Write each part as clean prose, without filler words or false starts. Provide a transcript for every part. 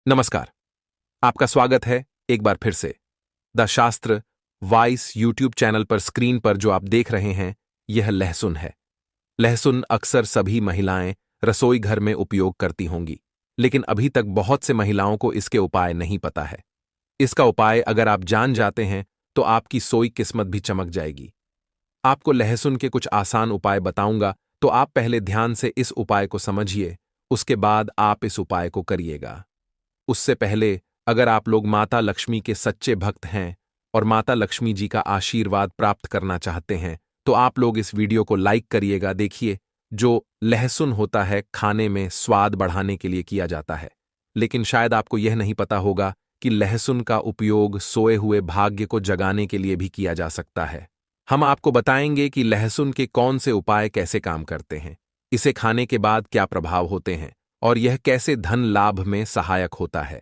नमस्कार। आपका स्वागत है एक बार फिर से द शास्त्र वॉइस यूट्यूब चैनल पर। स्क्रीन पर जो आप देख रहे हैं यह लहसुन है। लहसुन अक्सर सभी महिलाएं रसोई घर में उपयोग करती होंगी, लेकिन अभी तक बहुत से महिलाओं को इसके उपाय नहीं पता है। इसका उपाय अगर आप जान जाते हैं तो आपकी सोई किस्मत भी चमक जाएगी। आपको लहसुन के कुछ आसान उपाय बताऊंगा, तो आप पहले ध्यान से इस उपाय को समझिए, उसके बाद आप इस उपाय को करिएगा। उससे पहले, अगर आप लोग माता लक्ष्मी के सच्चे भक्त हैं और माता लक्ष्मी जी का आशीर्वाद प्राप्त करना चाहते हैं, तो आप लोग इस वीडियो को लाइक करिएगा। देखिए, जो लहसुन होता है खाने में स्वाद बढ़ाने के लिए किया जाता है, लेकिन शायद आपको यह नहीं पता होगा कि लहसुन का उपयोग सोए हुए भाग्य को जगाने के लिए भी किया जा सकता है। हम आपको बताएंगे कि लहसुन के कौन से उपाय कैसे काम करते हैं, इसे खाने के बाद क्या प्रभाव होते हैं और यह कैसे धन लाभ में सहायक होता है।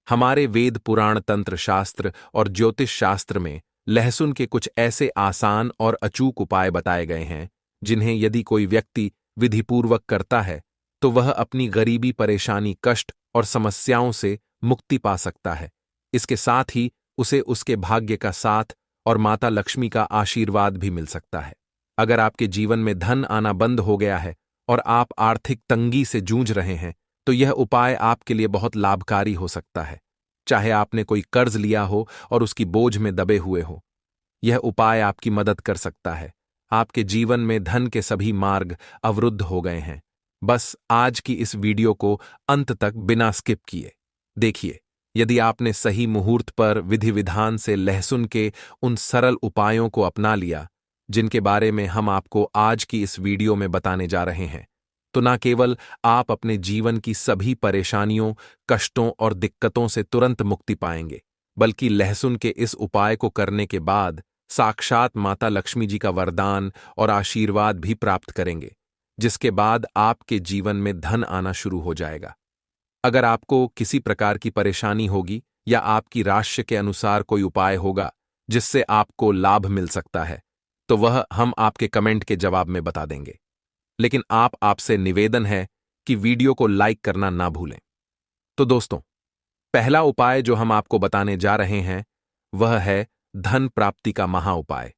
हमारे वेद पुराण तंत्र शास्त्र और ज्योतिष शास्त्र में लहसुन के कुछ ऐसे आसान और अचूक उपाय बताए गए हैं, जिन्हें यदि कोई व्यक्ति विधिपूर्वक करता है तो वह अपनी गरीबी, परेशानी, कष्ट और समस्याओं से मुक्ति पा सकता है। इसके साथ ही उसे उसके भाग्य का साथ और माता लक्ष्मी का आशीर्वाद भी मिल सकता है। अगर आपके जीवन में धन आना बंद हो गया है और आप आर्थिक तंगी से जूझ रहे हैं, तो यह उपाय आपके लिए बहुत लाभकारी हो सकता है। चाहे आपने कोई कर्ज लिया हो और उसकी बोझ में दबे हुए हो, यह उपाय आपकी मदद कर सकता है। आपके जीवन में धन के सभी मार्ग अवरुद्ध हो गए हैं। बस आज की इस वीडियो को अंत तक बिना स्किप किए देखिए। यदि आपने सही मुहूर्त पर विधि विधान से लहसुन के उन सरल उपायों को अपना लिया, जिनके बारे में हम आपको आज की इस वीडियो में बताने जा रहे हैं, तो न केवल आप अपने जीवन की सभी परेशानियों, कष्टों और दिक्कतों से तुरंत मुक्ति पाएंगे, बल्कि लहसुन के इस उपाय को करने के बाद साक्षात माता लक्ष्मी जी का वरदान और आशीर्वाद भी प्राप्त करेंगे, जिसके बाद आपके जीवन में धन आना शुरू हो जाएगा। अगर आपको किसी प्रकार की परेशानी होगी या आपकी राशि के अनुसार कोई उपाय होगा जिससे आपको लाभ मिल सकता है, तो वह हम आपके कमेंट के जवाब में बता देंगे। लेकिन आपसे निवेदन है कि वीडियो को लाइक करना ना भूलें। तो दोस्तों, पहला उपाय जो हम आपको बताने जा रहे हैं वह है धन प्राप्ति का महा उपाय।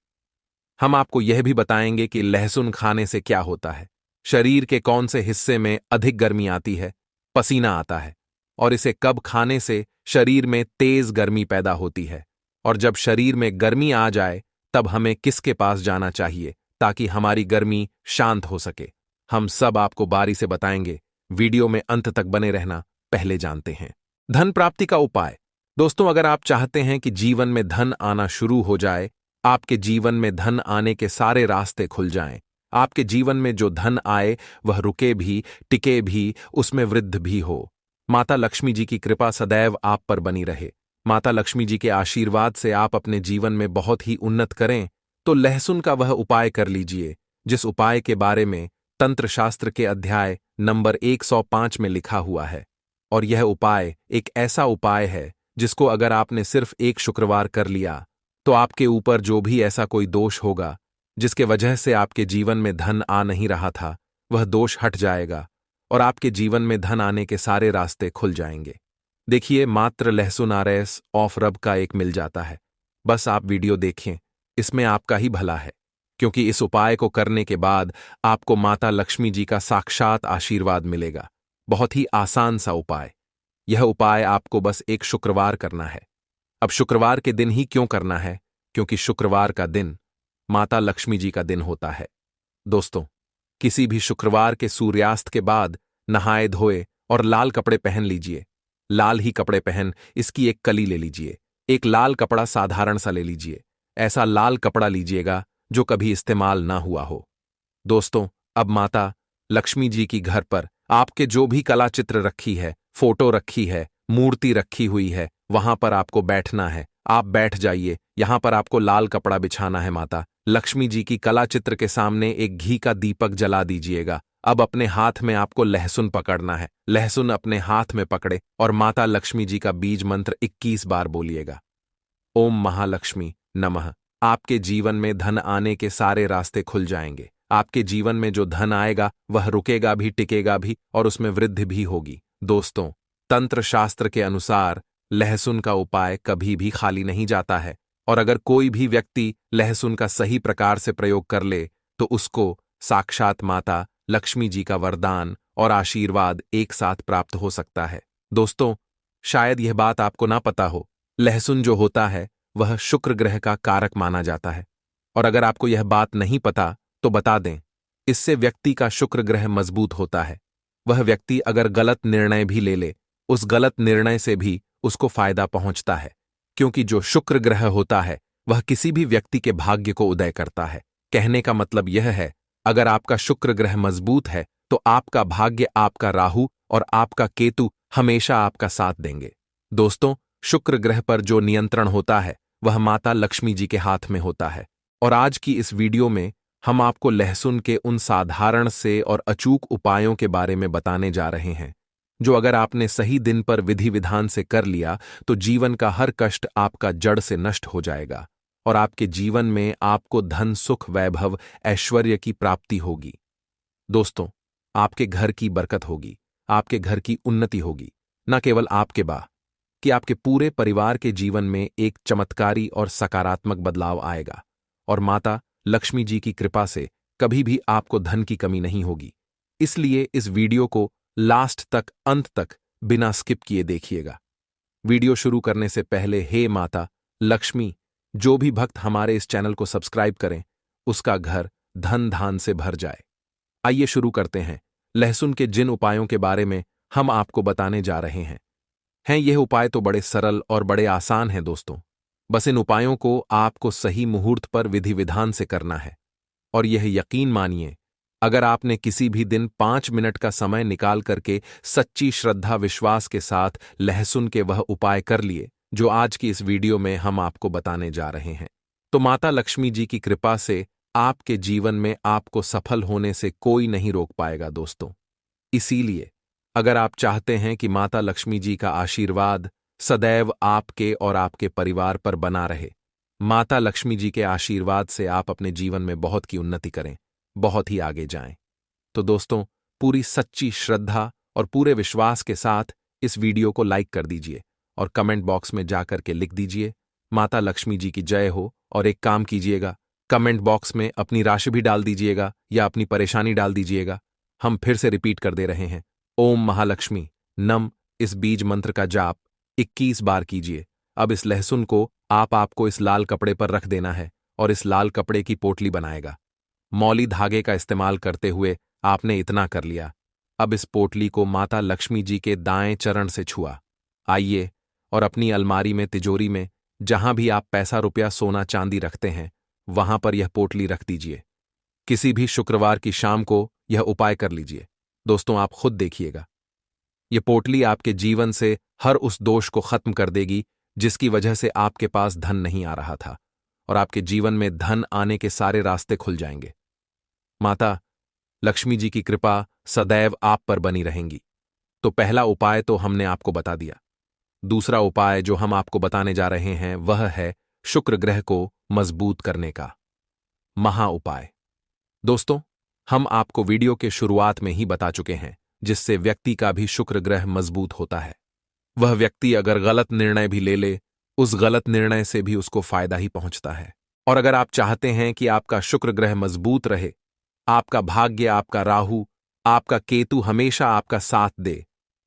हम आपको यह भी बताएंगे कि लहसुन खाने से क्या होता है, शरीर के कौन से हिस्से में अधिक गर्मी आती है, पसीना आता है, और इसे कब खाने से शरीर में तेज गर्मी पैदा होती है, और जब शरीर में गर्मी आ जाए तब हमें किसके पास जाना चाहिए ताकि हमारी गर्मी शांत हो सके। हम सब आपको बारी से बताएंगे। वीडियो में अंत तक बने रहना। पहले जानते हैं धन प्राप्ति का उपाय। दोस्तों, अगर आप चाहते हैं कि जीवन में धन आना शुरू हो जाए, आपके जीवन में धन आने के सारे रास्ते खुल जाएं, आपके जीवन में जो धन आए वह रुके भी, टिके भी, उसमें वृद्धि भी हो, माता लक्ष्मी जी की कृपा सदैव आप पर बनी रहे, माता लक्ष्मी जी के आशीर्वाद से आप अपने जीवन में बहुत ही उन्नत करें, तो लहसुन का वह उपाय कर लीजिए जिस उपाय के बारे में तंत्र शास्त्र के अध्याय नंबर 105 में लिखा हुआ है। और यह उपाय एक ऐसा उपाय है जिसको अगर आपने सिर्फ एक शुक्रवार कर लिया, तो आपके ऊपर जो भी ऐसा कोई दोष होगा जिसके वजह से आपके जीवन में धन आ नहीं रहा था, वह दोष हट जाएगा और आपके जीवन में धन आने के सारे रास्ते खुल जाएंगे। देखिए, मात्र लहसुन आरएस ऑफ रब का एक मिल जाता है। बस आप वीडियो देखें, इसमें आपका ही भला है, क्योंकि इस उपाय को करने के बाद आपको माता लक्ष्मी जी का साक्षात आशीर्वाद मिलेगा। बहुत ही आसान सा उपाय। यह उपाय आपको बस एक शुक्रवार करना है। अब शुक्रवार के दिन ही क्यों करना है? क्योंकि शुक्रवार का दिन माता लक्ष्मी जी का दिन होता है। दोस्तों, किसी भी शुक्रवार के सूर्यास्त के बाद नहाए धोए और लाल कपड़े पहन लीजिए। लाल ही कपड़े पहन इसकी एक कली ले लीजिए। एक लाल कपड़ा साधारण सा ले लीजिए। ऐसा लाल कपड़ा लीजिएगा जो कभी इस्तेमाल ना हुआ हो। दोस्तों, अब माता लक्ष्मी जी की घर पर आपके जो भी कला चित्र रखी है, फोटो रखी है, मूर्ति रखी हुई है, वहां पर आपको बैठना है। आप बैठ जाइए। यहां पर आपको लाल कपड़ा बिछाना है। माता लक्ष्मी जी की कला चित्र के सामने एक घी का दीपक जला दीजिएगा। अब अपने हाथ में आपको लहसुन पकड़ना है। लहसुन अपने हाथ में पकड़े और माता लक्ष्मी जी का बीज मंत्र 21 बार बोलिएगा। ओम महालक्ष्मी नमः। आपके जीवन में धन आने के सारे रास्ते खुल जाएंगे। आपके जीवन में जो धन आएगा वह रुकेगा भी, टिकेगा भी और उसमें वृद्धि भी होगी। दोस्तों, तंत्र शास्त्र के अनुसार लहसुन का उपाय कभी भी खाली नहीं जाता है, और अगर कोई भी व्यक्ति लहसुन का सही प्रकार से प्रयोग कर ले तो उसको साक्षात माता लक्ष्मी जी का वरदान और आशीर्वाद एक साथ प्राप्त हो सकता है। दोस्तों, शायद यह बात आपको ना पता हो, लहसुन जो होता है वह शुक्र ग्रह का कारक माना जाता है। और अगर आपको यह बात नहीं पता तो बता दें, इससे व्यक्ति का शुक्र ग्रह मजबूत होता है। वह व्यक्ति अगर गलत निर्णय भी ले ले, उस गलत निर्णय से भी उसको फायदा पहुंचता है, क्योंकि जो शुक्र ग्रह होता है वह किसी भी व्यक्ति के भाग्य को उदय करता है। कहने का मतलब यह है, अगर आपका शुक्र ग्रह मजबूत है तो आपका भाग्य, आपका राहु और आपका केतु हमेशा आपका साथ देंगे। दोस्तों, शुक्र ग्रह पर जो नियंत्रण होता है वह माता लक्ष्मी जी के हाथ में होता है। और आज की इस वीडियो में हम आपको लहसुन के उन साधारण से और अचूक उपायों के बारे में बताने जा रहे हैं, जो अगर आपने सही दिन पर विधि विधान से कर लिया तो जीवन का हर कष्ट आपका जड़ से नष्ट हो जाएगा और आपके जीवन में आपको धन, सुख, वैभव, ऐश्वर्य की प्राप्ति होगी। दोस्तों, आपके घर की बरकत होगी, आपके घर की उन्नति होगी, न केवल आपके कि आपके पूरे परिवार के जीवन में एक चमत्कारी और सकारात्मक बदलाव आएगा। और माता लक्ष्मी जी की कृपा से कभी भी आपको धन की कमी नहीं होगी। इसलिए इस वीडियो को लास्ट तक, अंत तक बिना स्किप किए देखिएगा। वीडियो शुरू करने से पहले हे माता लक्ष्मी, जो भी भक्त हमारे इस चैनल को सब्सक्राइब करें उसका घर धन धान से भर जाए। आइए शुरू करते हैं। लहसुन के जिन उपायों के बारे में हम आपको बताने जा रहे हैं, यह उपाय तो बड़े सरल और बड़े आसान हैं दोस्तों। बस इन उपायों को आपको सही मुहूर्त पर विधि विधान से करना है। और यह यकीन मानिए, अगर आपने किसी भी दिन 5 मिनट का समय निकाल करके सच्ची श्रद्धा विश्वास के साथ लहसुन के वह उपाय कर लिए जो आज की इस वीडियो में हम आपको बताने जा रहे हैं, तो माता लक्ष्मी जी की कृपा से आपके जीवन में आपको सफल होने से कोई नहीं रोक पाएगा दोस्तों। इसीलिए अगर आप चाहते हैं कि माता लक्ष्मी जी का आशीर्वाद सदैव आपके और आपके परिवार पर बना रहे, माता लक्ष्मी जी के आशीर्वाद से आप अपने जीवन में बहुत की उन्नति करें, बहुत ही आगे जाएं, तो दोस्तों पूरी सच्ची श्रद्धा और पूरे विश्वास के साथ इस वीडियो को लाइक कर दीजिए और कमेंट बॉक्स में जाकर के लिख दीजिए माता लक्ष्मी जी की जय हो। और एक काम कीजिएगा, कमेंट बॉक्स में अपनी राशि भी डाल दीजिएगा या अपनी परेशानी डाल दीजिएगा। हम फिर से रिपीट कर दे रहे हैं, ओम महालक्ष्मी नम। इस बीज मंत्र का जाप 21 बार कीजिए। अब इस लहसुन को आपको इस लाल कपड़े पर रख देना है और इस लाल कपड़े की पोटली बनाएगा। मौली धागे का इस्तेमाल करते हुए आपने इतना कर लिया। अब इस पोटली को माता लक्ष्मी जी के दाएं चरण से छुआ। आइए और अपनी अलमारी में, तिजोरी में, जहां भी आप पैसा, रुपया, सोना, चांदी रखते हैं, वहां पर यह पोटली रख दीजिए। किसी भी शुक्रवार की शाम को यह उपाय कर लीजिए। दोस्तों, आप खुद देखिएगा, यह पोटली आपके जीवन से हर उस दोष को खत्म कर देगी जिसकी वजह से आपके पास धन नहीं आ रहा था, और आपके जीवन में धन आने के सारे रास्ते खुल जाएंगे। माता लक्ष्मी जी की कृपा सदैव आप पर बनी रहेंगी। तो पहला उपाय तो हमने आपको बता दिया। दूसरा उपाय जो हम आपको बताने जा रहे हैं वह है शुक्र ग्रह को मजबूत करने का महा उपाय। दोस्तों, हम आपको वीडियो के शुरुआत में ही बता चुके हैं, जिससे व्यक्ति का भी शुक्र ग्रह मजबूत होता है। वह व्यक्ति अगर गलत निर्णय भी ले ले, उस गलत निर्णय से भी उसको फायदा ही पहुंचता है। और अगर आप चाहते हैं कि आपका शुक्र ग्रह मजबूत रहे, आपका भाग्य, आपका राहु, आपका केतु हमेशा आपका साथ दे,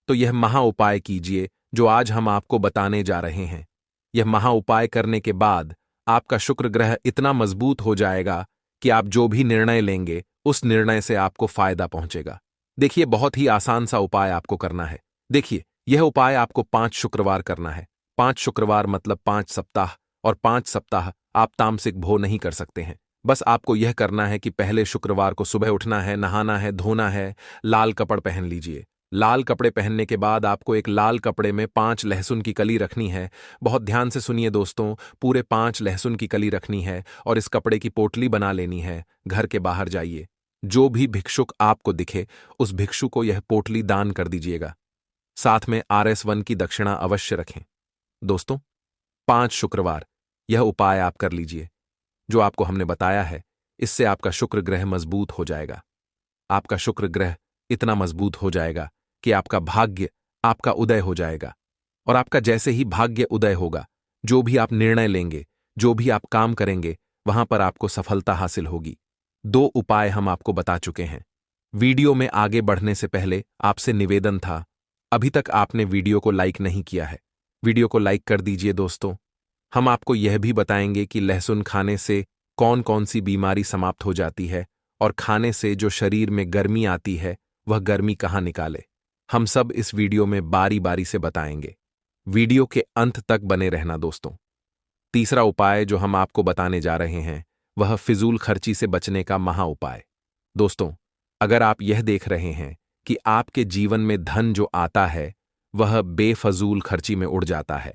तो यह महा उपाय कीजिए जो आज हम आपको बताने जा रहे हैं। यह महा उपाय करने के बाद आपका शुक्र ग्रह इतना मजबूत हो जाएगा कि आप जो भी निर्णय लेंगे उस निर्णय से आपको फायदा पहुंचेगा। देखिए, बहुत ही आसान सा उपाय आपको करना है। देखिए, यह उपाय आपको 5 शुक्रवार करना है। 5 शुक्रवार मतलब 5 सप्ताह, और 5 सप्ताह आप तामसिक भोग नहीं कर सकते हैं। बस आपको यह करना है कि पहले शुक्रवार को सुबह उठना है, नहाना है, धोना है, लाल कपड़ पहन लीजिए। लाल कपड़े पहनने के बाद आपको एक लाल कपड़े में 5 लहसुन की कली रखनी है। बहुत ध्यान से सुनिए दोस्तों, पूरे 5 लहसुन की कली रखनी है और इस कपड़े की पोटली बना लेनी है। घर के बाहर जाइए, जो भी भिक्षुक आपको दिखे उस भिक्षु को यह पोटली दान कर दीजिएगा। साथ में RS1 की दक्षिणा अवश्य रखें। दोस्तों, 5 शुक्रवार यह उपाय आप कर लीजिए जो आपको हमने बताया है। इससे आपका शुक्र ग्रह मजबूत हो जाएगा। आपका शुक्र ग्रह इतना मजबूत हो जाएगा कि आपका भाग्य, आपका उदय हो जाएगा। और आपका जैसे ही भाग्य उदय होगा, जो भी आप निर्णय लेंगे, जो भी आप काम करेंगे, वहां पर आपको सफलता हासिल होगी। 2 उपाय हम आपको बता चुके हैं। वीडियो में आगे बढ़ने से पहले आपसे निवेदन था, अभी तक आपने वीडियो को लाइक नहीं किया है, वीडियो को लाइक कर दीजिए दोस्तों। हम आपको यह भी बताएंगे कि लहसुन खाने से कौन कौन सी बीमारी समाप्त हो जाती है और खाने से जो शरीर में गर्मी आती है, वह गर्मी कहाँ निकाले। हम सब इस वीडियो में बारी बारी से बताएंगे। वीडियो के अंत तक बने रहना दोस्तों। तीसरा उपाय जो हम आपको बताने जा रहे हैं, वह फिजूल खर्ची से बचने का महा उपाय। दोस्तों, अगर आप यह देख रहे हैं कि आपके जीवन में धन जो आता है, वह बेफजूल खर्ची में उड़ जाता है,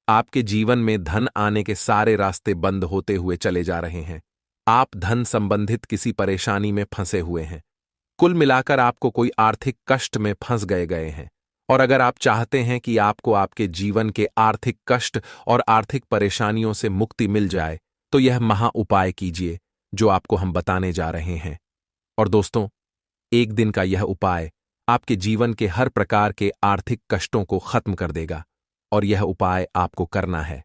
आपके जीवन में धन आने के सारे रास्ते बंद होते हुए चले जा रहे हैं, आप धन संबंधित किसी परेशानी में फंसे हुए हैं, कुल मिलाकर आपको कोई आर्थिक कष्ट में फंस गए हैं, और अगर आप चाहते हैं कि आपको आपके जीवन के आर्थिक कष्ट और आर्थिक परेशानियों से मुक्ति मिल जाए, तो यह महा उपाय कीजिए जो आपको हम बताने जा रहे हैं। और दोस्तों, एक दिन का यह उपाय आपके जीवन के हर प्रकार के आर्थिक कष्टों को खत्म कर देगा। और यह उपाय आपको करना है।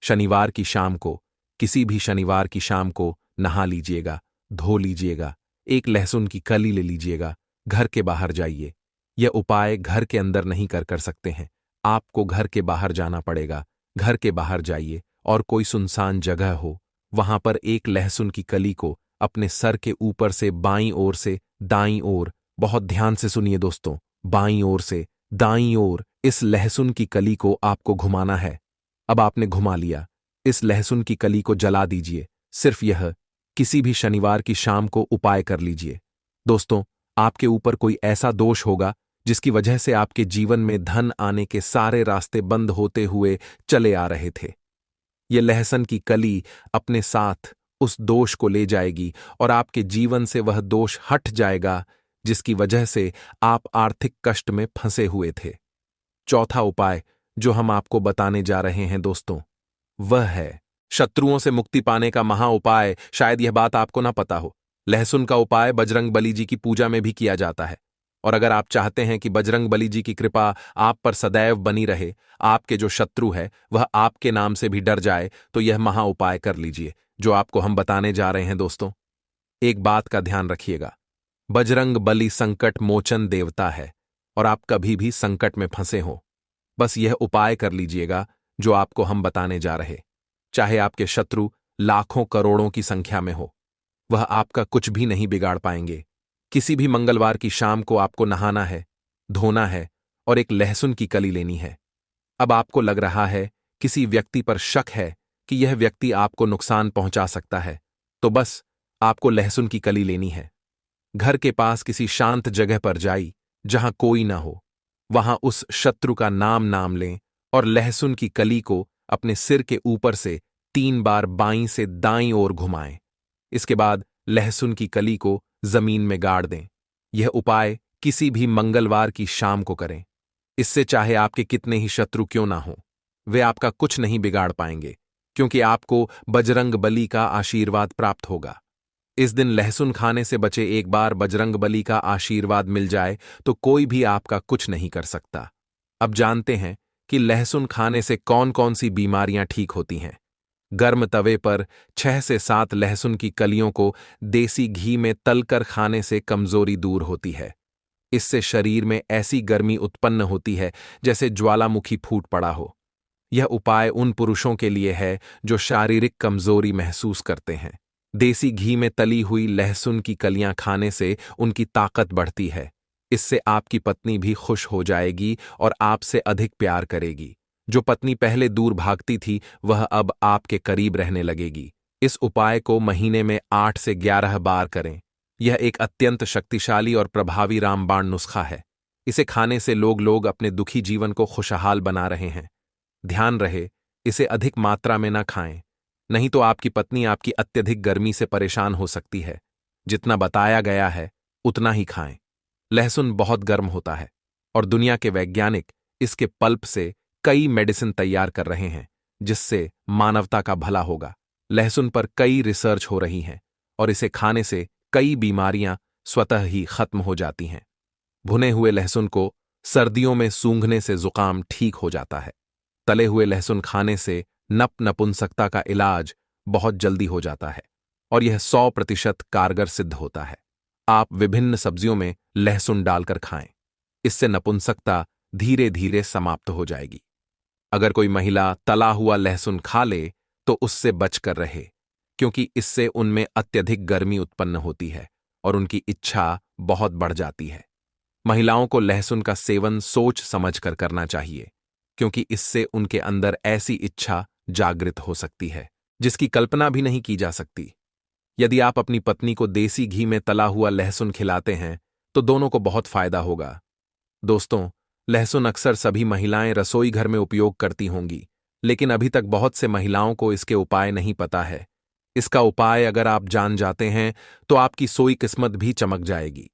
शनिवार की शाम को, किसी भी शनिवार की शाम को नहा लीजिएगा, धो लीजिएगा, एक लहसुन की कली ले लीजिएगा, घर के बाहर जाइए। यह उपाय घर के अंदर नहीं कर सकते हैं, आपको घर के बाहर जाना पड़ेगा। घर के बाहर जाइए और कोई सुनसान जगह हो, वहां पर एक लहसुन की कली को अपने सर के ऊपर से बाईं ओर से दाईं ओर, बहुत ध्यान से सुनिए दोस्तों, बाईं ओर से दाईं ओर इस लहसुन की कली को आपको घुमाना है। अब आपने घुमा लिया, इस लहसुन की कली को जला दीजिए। सिर्फ यह किसी भी शनिवार की शाम को उपाय कर लीजिए। दोस्तों, आपके ऊपर कोई ऐसा दोष होगा जिसकी वजह से आपके जीवन में धन आने के सारे रास्ते बंद होते हुए चले आ रहे थे। यह लहसुन की कली अपने साथ उस दोष को ले जाएगी और आपके जीवन से वह दोष हट जाएगा जिसकी वजह से आप आर्थिक कष्ट में फंसे हुए थे। चौथा उपाय जो हम आपको बताने जा रहे हैं दोस्तों, वह है शत्रुओं से मुक्ति पाने का महा उपाय। शायद यह बात आपको ना पता हो, लहसुन का उपाय बजरंग बली जी की पूजा में भी किया जाता है। और अगर आप चाहते हैं कि बजरंग बली जी की कृपा आप पर सदैव बनी रहे, आपके जो शत्रु है वह आपके नाम से भी डर जाए, तो यह महा उपाय कर लीजिए जो आपको हम बताने जा रहे हैं दोस्तों। एक बात का ध्यान रखिएगा, बजरंग बली संकट मोचन देवता है और आप कभी भी संकट में फंसे हो, बस यह उपाय कर लीजिएगा जो आपको हम बताने जा रहे। चाहे आपके शत्रु लाखों करोड़ों की संख्या में हो, वह आपका कुछ भी नहीं बिगाड़ पाएंगे। किसी भी मंगलवार की शाम को आपको नहाना है, धोना है और एक लहसुन की कली लेनी है। अब आपको लग रहा है किसी व्यक्ति पर शक है कि यह व्यक्ति आपको नुकसान पहुंचा सकता है, तो बस आपको लहसुन की कली लेनी है। घर के पास किसी शांत जगह पर जाइए जहां कोई ना हो, वहां उस शत्रु का नाम लें और लहसुन की कली को अपने सिर के ऊपर से 3 बार बाईं से दाईं ओर घुमाएं। इसके बाद लहसुन की कली को जमीन में गाड़ दें। यह उपाय किसी भी मंगलवार की शाम को करें। इससे चाहे आपके कितने ही शत्रु क्यों ना हो, वे आपका कुछ नहीं बिगाड़ पाएंगे, क्योंकि आपको बजरंग बली का आशीर्वाद प्राप्त होगा। इस दिन लहसुन खाने से बचे, एक बार बजरंग बली का आशीर्वाद मिल जाए तो कोई भी आपका कुछ नहीं कर सकता। अब जानते हैं कि लहसुन खाने से कौन कौन सी बीमारियां ठीक होती हैं। गर्म तवे पर 6 से 7 लहसुन की कलियों को देसी घी में तलकर खाने से कमजोरी दूर होती है। इससे शरीर में ऐसी गर्मी उत्पन्न होती है जैसे ज्वालामुखी फूट पड़ा हो। यह उपाय उन पुरुषों के लिए है जो शारीरिक कमजोरी महसूस करते हैं। देसी घी में तली हुई लहसुन की कलियां खाने से उनकी ताकत बढ़ती है। इससे आपकी पत्नी भी खुश हो जाएगी और आपसे अधिक प्यार करेगी। जो पत्नी पहले दूर भागती थी, वह अब आपके करीब रहने लगेगी। इस उपाय को महीने में 8 से 11 बार करें। यह एक अत्यंत शक्तिशाली और प्रभावी रामबाण नुस्खा है। इसे खाने से लोग अपने दुखी जीवन को खुशहाल बना रहे हैं। ध्यान रहे, इसे अधिक मात्रा में ना खाएं, नहीं तो आपकी पत्नी आपकी अत्यधिक गर्मी से परेशान हो सकती है। जितना बताया गया है उतना ही खाएं। लहसुन बहुत गर्म होता है और दुनिया के वैज्ञानिक इसके पल्प से कई मेडिसिन तैयार कर रहे हैं जिससे मानवता का भला होगा। लहसुन पर कई रिसर्च हो रही हैं और इसे खाने से कई बीमारियां स्वतः ही खत्म हो जाती हैं। भुने हुए लहसुन को सर्दियों में सूंघने से जुकाम ठीक हो जाता है। तले हुए लहसुन खाने से नपुंसकता का इलाज बहुत जल्दी हो जाता है और यह 100% कारगर सिद्ध होता है। आप विभिन्न सब्जियों में लहसुन डालकर खाएं, इससे नपुंसकता धीरे धीरे समाप्त हो जाएगी। अगर कोई महिला तला हुआ लहसुन खा ले तो उससे बचकर रहे, क्योंकि इससे उनमें अत्यधिक गर्मी उत्पन्न होती है और उनकी इच्छा बहुत बढ़ जाती है। महिलाओं को लहसुन का सेवन सोच समझकर करना चाहिए, क्योंकि इससे उनके अंदर ऐसी इच्छा जागृत हो सकती है जिसकी कल्पना भी नहीं की जा सकती। यदि आप अपनी पत्नी को देसी घी में तला हुआ लहसुन खिलाते हैं तो दोनों को बहुत फायदा होगा। दोस्तों, लहसुन अक्सर सभी महिलाएं रसोई घर में उपयोग करती होंगी, लेकिन अभी तक बहुत से महिलाओं को इसके उपाय नहीं पता है। इसका उपाय अगर आप जान जाते हैं तो आपकी सोई किस्मत भी चमक जाएगी।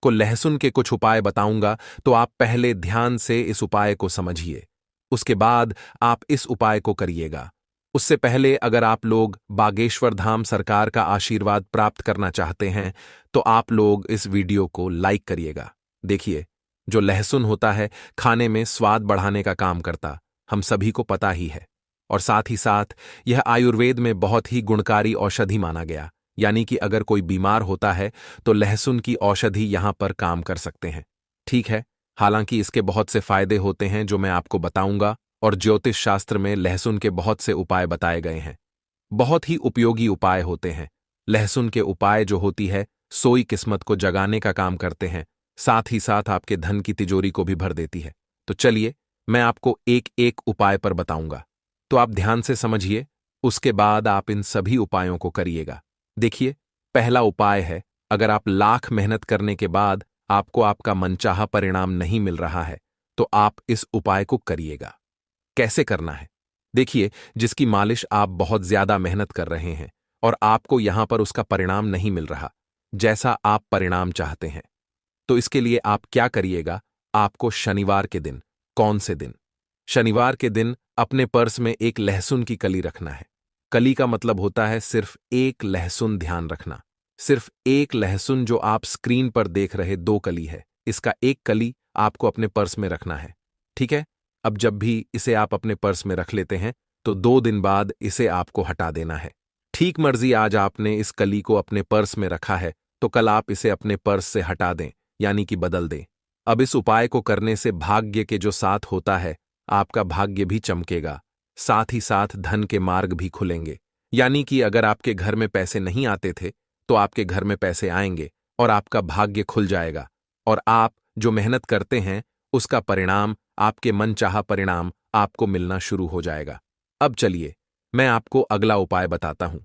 को लहसुन के कुछ उपाय बताऊंगा, तो आप पहले ध्यान से इस उपाय को समझिए, उसके बाद आप इस उपाय को करिएगा। उससे पहले अगर आप लोग बागेश्वर धाम सरकार का आशीर्वाद प्राप्त करना चाहते हैं तो आप लोग इस वीडियो को लाइक करिएगा। देखिए, जो लहसुन होता है खाने में स्वाद बढ़ाने का काम करता, हम सभी को पता ही है, और साथ ही साथ यह आयुर्वेद में बहुत ही गुणकारी औषधि माना गया। यानी कि अगर कोई बीमार होता है तो लहसुन की औषधि यहां पर काम कर सकते हैं। ठीक है, हालांकि इसके बहुत से फायदे होते हैं जो मैं आपको बताऊंगा, और ज्योतिष शास्त्र में लहसुन के बहुत से उपाय बताए गए हैं। बहुत ही उपयोगी उपाय होते हैं। लहसुन के उपाय जो होती है सोई किस्मत को जगाने का काम करते हैं, साथ ही साथ आपके धन की तिजोरी को भी भर देती है। तो चलिए, मैं आपको एक एक उपाय पर बताऊंगा, तो आप ध्यान से समझिए, उसके बाद आप इन सभी उपायों को करिएगा। देखिए, पहला उपाय है, अगर आप लाख मेहनत करने के बाद आपको आपका मनचाहा परिणाम नहीं मिल रहा है तो आप इस उपाय को करिएगा। कैसे करना है? देखिए, जिसकी मालिश आप बहुत ज्यादा मेहनत कर रहे हैं और आपको यहां पर उसका परिणाम नहीं मिल रहा जैसा आप परिणाम चाहते हैं, तो इसके लिए आप क्या करिएगा, आपको शनिवार के दिन, कौन से दिन? शनिवार के दिन अपने पर्स में एक लहसुन की कली रखना है। कली का मतलब होता है सिर्फ एक लहसुन, ध्यान रखना, सिर्फ एक लहसुन। जो आप स्क्रीन पर देख रहे 2 कली है, इसका एक कली आपको अपने पर्स में रखना है। ठीक है, अब जब भी इसे आप अपने पर्स में रख लेते हैं तो 2 दिन बाद इसे आपको हटा देना है। ठीक मर्जी, आज आपने इस कली को अपने पर्स में रखा है तो कल आप इसे अपने पर्स से हटा दें, यानी कि बदल दें। अब इस उपाय को करने से भाग्य के जो साथ होता है, आपका भाग्य भी चमकेगा, साथ ही साथ धन के मार्ग भी खुलेंगे। यानी कि अगर आपके घर में पैसे नहीं आते थे तो आपके घर में पैसे आएंगे और आपका भाग्य खुल जाएगा, और आप जो मेहनत करते हैं उसका परिणाम, आपके मनचाहा परिणाम आपको मिलना शुरू हो जाएगा। अब चलिए, मैं आपको अगला उपाय बताता हूं।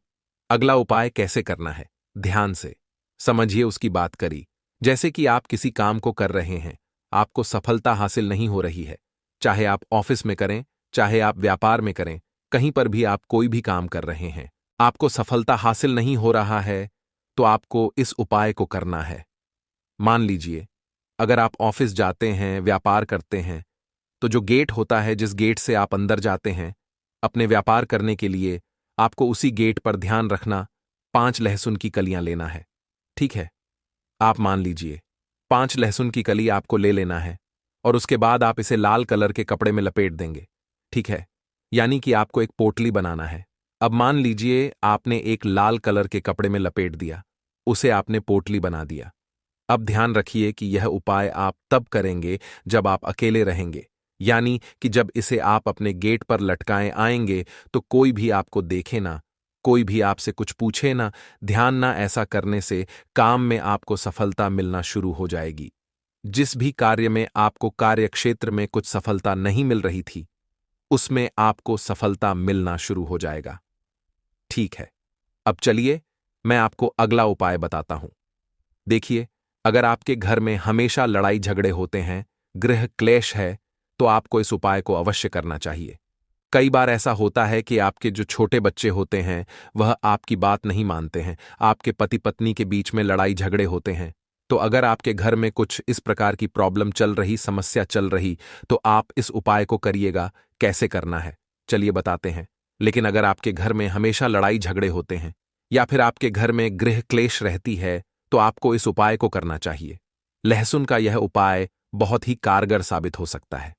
अगला उपाय कैसे करना है, ध्यान से समझिए। उसकी बात करी, जैसे कि आप किसी काम को कर रहे हैं, आपको सफलता हासिल नहीं हो रही है, चाहे आप ऑफिस में करें, चाहे आप व्यापार में करें, कहीं पर भी आप कोई भी काम कर रहे हैं, आपको सफलता हासिल नहीं हो रहा है, तो आपको इस उपाय को करना है। मान लीजिए, अगर आप ऑफिस जाते हैं, व्यापार करते हैं, तो जो गेट होता है, जिस गेट से आप अंदर जाते हैं अपने व्यापार करने के लिए, आपको उसी गेट पर ध्यान रखना 5 लहसुन की कलियां लेना है। ठीक है, आप मान लीजिए 5 लहसुन की कली आपको ले लेना है, और उसके बाद आप इसे लाल कलर के कपड़े में लपेट देंगे। ठीक है, यानी कि आपको एक पोटली बनाना है। अब मान लीजिए आपने एक लाल कलर के कपड़े में लपेट दिया, उसे आपने पोटली बना दिया। अब ध्यान रखिए कि यह उपाय आप तब करेंगे जब आप अकेले रहेंगे, यानी कि जब इसे आप अपने गेट पर लटकाएं आएंगे तो कोई भी आपको देखे ना, कोई भी आपसे कुछ पूछे ना, ध्यान ना। ऐसा करने से काम में आपको सफलता मिलना शुरू हो जाएगी। जिस भी कार्य में आपको कार्यक्षेत्र में कुछ सफलता नहीं मिल रही थी, उसमें आपको सफलता मिलना शुरू हो जाएगा। ठीक है, अब चलिए मैं आपको अगला उपाय बताता हूं। देखिए, अगर आपके घर में हमेशा लड़ाई झगड़े होते हैं, गृह क्लेश है, तो आपको इस उपाय को अवश्य करना चाहिए। कई बार ऐसा होता है कि आपके जो छोटे बच्चे होते हैं वह आपकी बात नहीं मानते हैं, आपके पति पत्नी के बीच में लड़ाई झगड़े होते हैं। तो अगर आपके घर में कुछ इस प्रकार की प्रॉब्लम चल रही, समस्या चल रही, तो आप इस उपाय को करिएगा। कैसे करना है चलिए बताते हैं। लेकिन अगर आपके घर में हमेशा लड़ाई झगड़े होते हैं या फिर आपके घर में गृह क्लेश रहती है, तो आपको इस उपाय को करना चाहिए। लहसुन का यह उपाय बहुत ही कारगर साबित हो सकता है।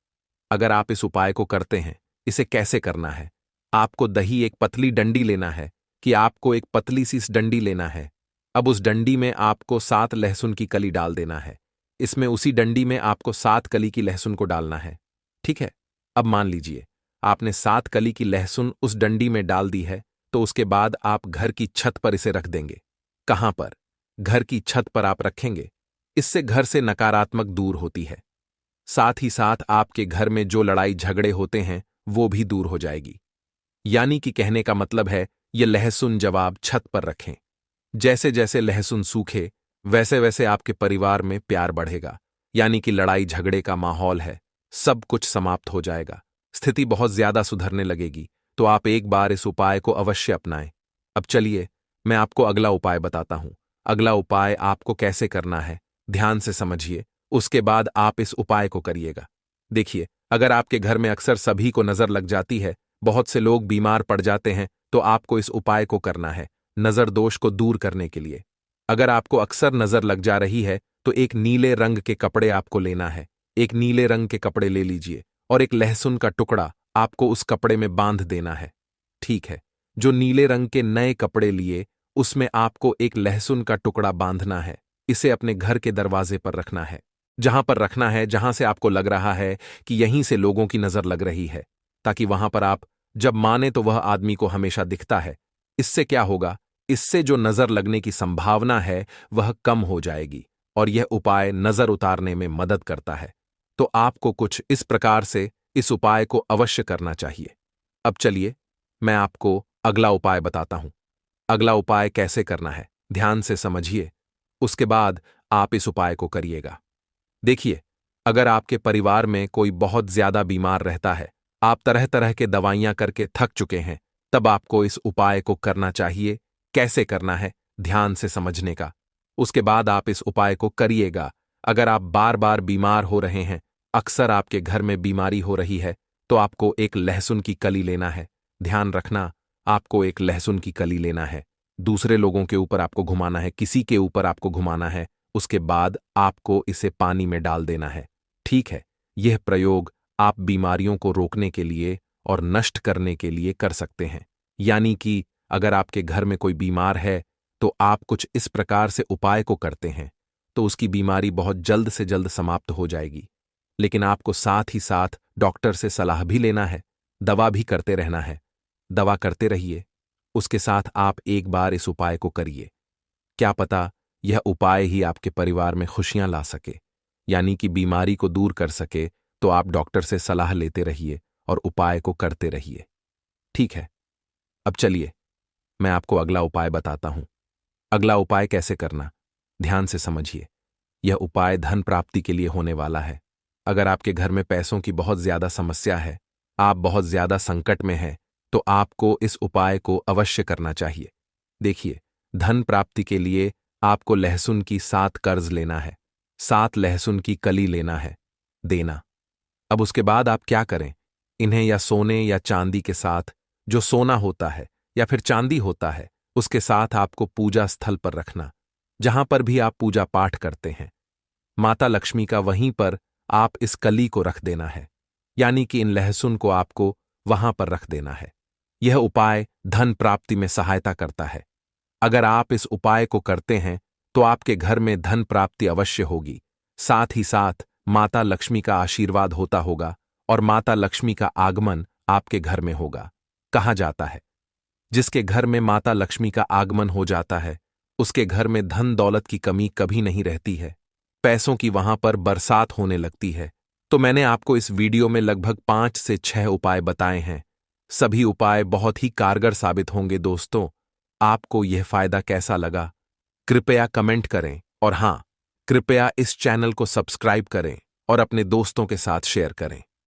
अगर आप इस उपाय को करते हैं, इसे कैसे करना है? आपको दही एक पतली डंडी लेना है कि आपको एक पतली सी डंडी लेना है। अब उस डंडी में आपको 7 लहसुन की कली डाल देना है। इसमें उसी डंडी में आपको 7 कली की लहसुन को डालना है। ठीक है? अब मान लीजिए आपने 7 कली की लहसुन उस डंडी में डाल दी है, तो उसके बाद आप घर की छत पर इसे रख देंगे। कहां पर? घर की छत पर आप रखेंगे। इससे घर से नकारात्मक दूर होती है। साथ ही साथ आपके घर में जो लड़ाई झगड़े होते हैं वो भी दूर हो जाएगी। यानी कि कहने का मतलब है, ये लहसुन जवाब छत पर रखें। जैसे जैसे लहसुन सूखे वैसे वैसे आपके परिवार में प्यार बढ़ेगा। यानी कि लड़ाई झगड़े का माहौल है, सब कुछ समाप्त हो जाएगा, स्थिति बहुत ज्यादा सुधरने लगेगी। तो आप एक बार इस उपाय को अवश्य अपनाएं। अब चलिए मैं आपको अगला उपाय बताता हूं। अगला उपाय आपको कैसे करना है, ध्यान से समझिए, उसके बाद आप इस उपाय को करिएगा। देखिए, अगर आपके घर में अक्सर सभी को नजर लग जाती है, बहुत से लोग बीमार पड़ जाते हैं, तो आपको इस उपाय को करना है नजर दोष को दूर करने के लिए। अगर आपको अक्सर नजर लग जा रही है, तो एक नीले रंग के कपड़े आपको लेना है। एक नीले रंग के कपड़े ले लीजिए और एक लहसुन का टुकड़ा आपको उस कपड़े में बांध देना है। ठीक है? जो नीले रंग के नए कपड़े लिए, उसमें आपको एक लहसुन का टुकड़ा बांधना है। इसे अपने घर के दरवाजे पर रखना है। जहां पर रखना है, जहां से आपको लग रहा है कि यहीं से लोगों की नजर लग रही है, ताकि वहां पर आप जब माने तो वह आदमी को हमेशा दिखता है। इससे क्या होगा? इससे जो नजर लगने की संभावना है वह कम हो जाएगी और यह उपाय नजर उतारने में मदद करता है। तो आपको कुछ इस प्रकार से इस उपाय को अवश्य करना चाहिए। अब चलिए मैं आपको अगला उपाय बताता हूं। अगला उपाय कैसे करना है, ध्यान से समझिए, उसके बाद आप इस उपाय को करिएगा। देखिए, अगर आपके परिवार में कोई बहुत ज्यादा बीमार रहता है, आप तरह तरह के दवाइयां करके थक चुके हैं, तब आपको इस उपाय को करना चाहिए। कैसे करना है, ध्यान से समझने का। उसके बाद आप इस उपाय को करिएगा। अगर आप बार बार बीमार हो रहे हैं, अक्सर आपके घर में बीमारी हो रही है, तो आपको एक लहसुन की कली लेना है। ध्यान रखना, आपको एक लहसुन की कली लेना है। दूसरे लोगों के ऊपर आपको घुमाना है, किसी के ऊपर आपको घुमाना है। उसके बाद आपको इसे पानी में डाल देना है। ठीक है? यह प्रयोग आप बीमारियों को रोकने के लिए और नष्ट करने के लिए कर सकते हैं। यानी कि अगर आपके घर में कोई बीमार है, तो आप कुछ इस प्रकार से उपाय को करते हैं, तो उसकी बीमारी बहुत जल्द से जल्द समाप्त हो जाएगी। लेकिन आपको साथ ही साथ डॉक्टर से सलाह भी लेना है, दवा भी करते रहना है। दवा करते रहिए, उसके साथ आप एक बार इस उपाय को करिए। क्या पता यह उपाय ही आपके परिवार में खुशियां ला सके, यानी कि बीमारी को दूर कर सके। तो आप डॉक्टर से सलाह लेते रहिए और उपाय को करते रहिए। ठीक है? अब चलिए मैं आपको अगला उपाय बताता हूं। अगला उपाय कैसे करना, ध्यान से समझिए। यह उपाय धन प्राप्ति के लिए होने वाला है। अगर आपके घर में पैसों की बहुत ज्यादा समस्या है, आप बहुत ज्यादा संकट में हैं, तो आपको इस उपाय को अवश्य करना चाहिए। देखिए, धन प्राप्ति के लिए आपको लहसुन की 7 कर्ज लेना है, 7 लहसुन की कली लेना है, देना। अब उसके बाद आप क्या करें? इन्हें या सोने या चांदी के साथ, जो सोना होता है या फिर चांदी होता है, उसके साथ आपको पूजा स्थल पर रखना, जहां पर भी आप पूजा पाठ करते हैं। माता लक्ष्मी का वहीं पर आप इस कली को रख देना है। यानी कि इन लहसुन को आपको वहां पर रख देना है। यह उपाय धन प्राप्ति में सहायता करता है। अगर आप इस उपाय को करते हैं, तो आपके घर में धन प्राप्ति अवश्य होगी। साथ ही साथ माता लक्ष्मी का आशीर्वाद होता होगा और माता लक्ष्मी का आगमन आपके घर में होगा। कहा जाता है, जिसके घर में माता लक्ष्मी का आगमन हो जाता है, उसके घर में धन दौलत की कमी कभी नहीं रहती है। पैसों की वहां पर बरसात होने लगती है। तो मैंने आपको इस वीडियो में लगभग 5 से 6 उपाय बताए हैं। सभी उपाय बहुत ही कारगर साबित होंगे। दोस्तों, आपको यह फायदा कैसा लगा, कृपया कमेंट करें और हां, कृपया इस चैनल को सब्सक्राइब करें और अपने दोस्तों के साथ शेयर करें।